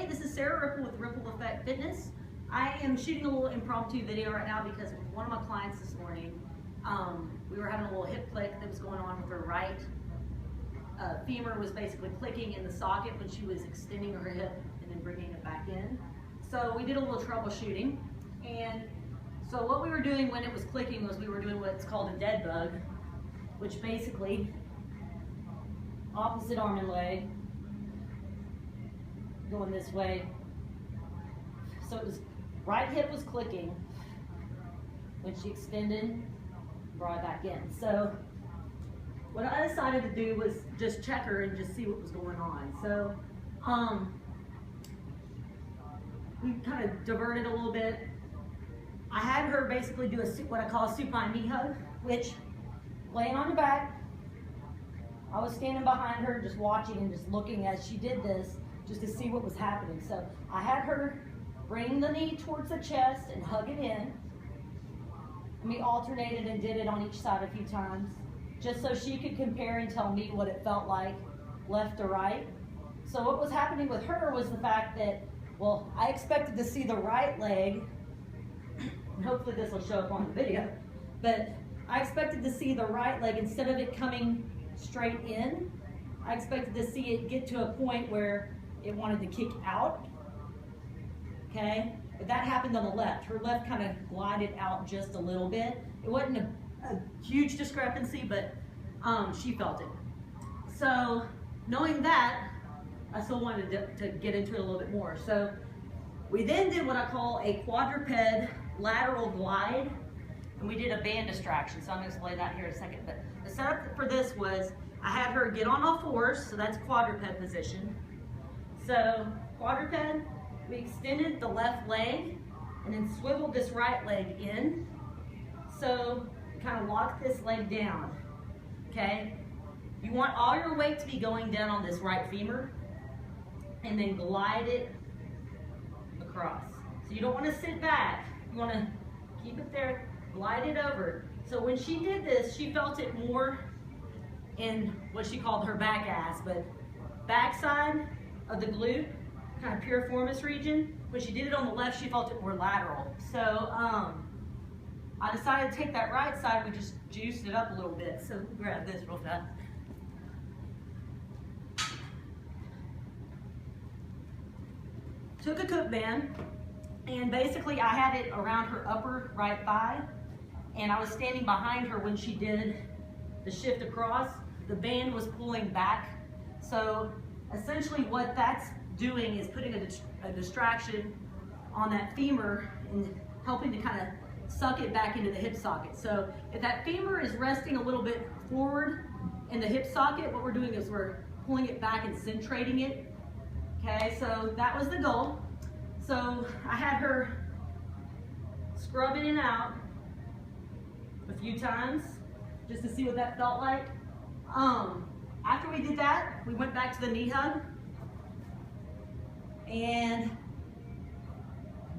this is Sarah Rippel with Rippel Effect Fitness. I am shooting a little impromptu video right now because with one of my clients this morning, we were having a little hip click that was going on with her right femur was basically clicking in the socket when she was extending her hip and then bringing it back in. So we did a little troubleshooting, and so what we were doing when it was clicking was we were doing what's called a dead bug, which basically opposite arm and leg going this way. So it was right hip was clicking when she extended, brought it back in. So what I decided to do was just check her and just see what was going on. So we kind of diverted a little bit. I had her basically do what I call a supine knee hug, which laying on her back, I was standing behind her just watching and just looking as she did this just to see what was happening. So I had her bring the knee towards the chest and hug it in. And we alternated and did it on each side a few times, just so she could compare and tell me what it felt like, left to right. So what was happening with her was the fact that, well, I expected to see the right leg, and hopefully this will show up on the video, but I expected to see the right leg, instead of it coming straight in, I expected to see it get to a point where it wanted to kick out, okay? But that happened on the left. Her left kind of glided out just a little bit. It wasn't a huge discrepancy, but she felt it. So knowing that, I still wanted to get into it a little bit more. So we then did what I call a quadruped lateral glide, and we did a band distraction. So I'm going to explain that here in a second. But the setup for this was I had her get on all fours, so that's quadruped position. So quadruped, we extended the left leg and then swiveled this right leg in. So kind of lock this leg down, okay? You want all your weight to be going down on this right femur and then glide it across. So you don't want to sit back. You want to keep it there, glide it over. So when she did this, she felt it more in what she called her back ass, but backside of the glute, kind of piriformis region. When she did it on the left, she felt it more lateral. So I decided to take that right side, we just juiced it up a little bit. So grab this real fast. Took a cook band, and basically I had it around her upper right thigh, and I was standing behind her when she did the shift across. The band was pulling back. So essentially what that's doing is putting a distraction on that femur and helping to kind of suck it back into the hip socket. So if that femur is resting a little bit forward in the hip socket, what we're doing is we're pulling it back and centrating it. Okay, so that was the goal. So I had her scrub in and out a few times just to see what that felt like. After we did that, we went back to the knee hug, and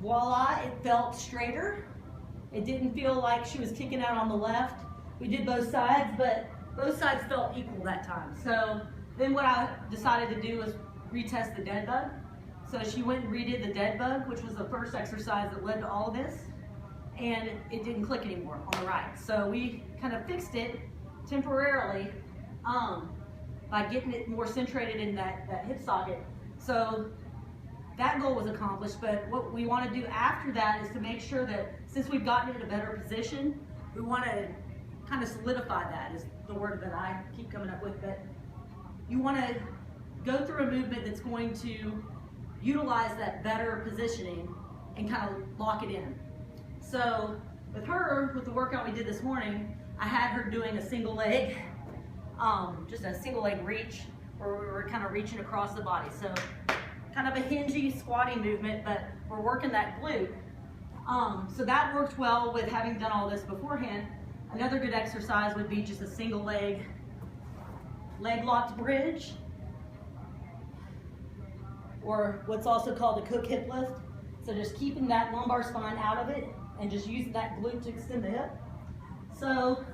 voila, it felt straighter. It didn't feel like she was kicking out on the left. We did both sides, but both sides felt equal that time. So then what I decided to do was retest the dead bug. So she went and redid the dead bug, which was the first exercise that led to all of this, and it didn't click anymore on the right. So we kind of fixed it temporarily by getting it more centrated in that hip socket. So that goal was accomplished, but what we want to do after that is to make sure that since we've gotten it in a better position, we want to kind of solidify that, is the word that I keep coming up with, but you want to go through a movement that's going to utilize that better positioning and kind of lock it in. So with her, with the workout we did this morning, I had her doing a single leg, just a single leg reach, where we were kind of reaching across the body. So kind of a hingy, squatty movement, but we're working that glute. So that worked well with having done all this beforehand. Another good exercise would be just a single leg locked bridge, or what's also called a cook hip lift. So just keeping that lumbar spine out of it and just using that glute to extend the hip. So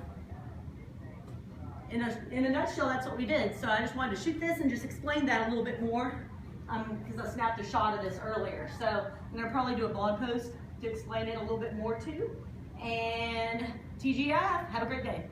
in a nutshell, that's what we did. So I just wanted to shoot this and just explain that a little bit more. because I snapped a shot of this earlier. So I'm gonna probably do a blog post to explain it a little bit more too. And TGIF, have a great day.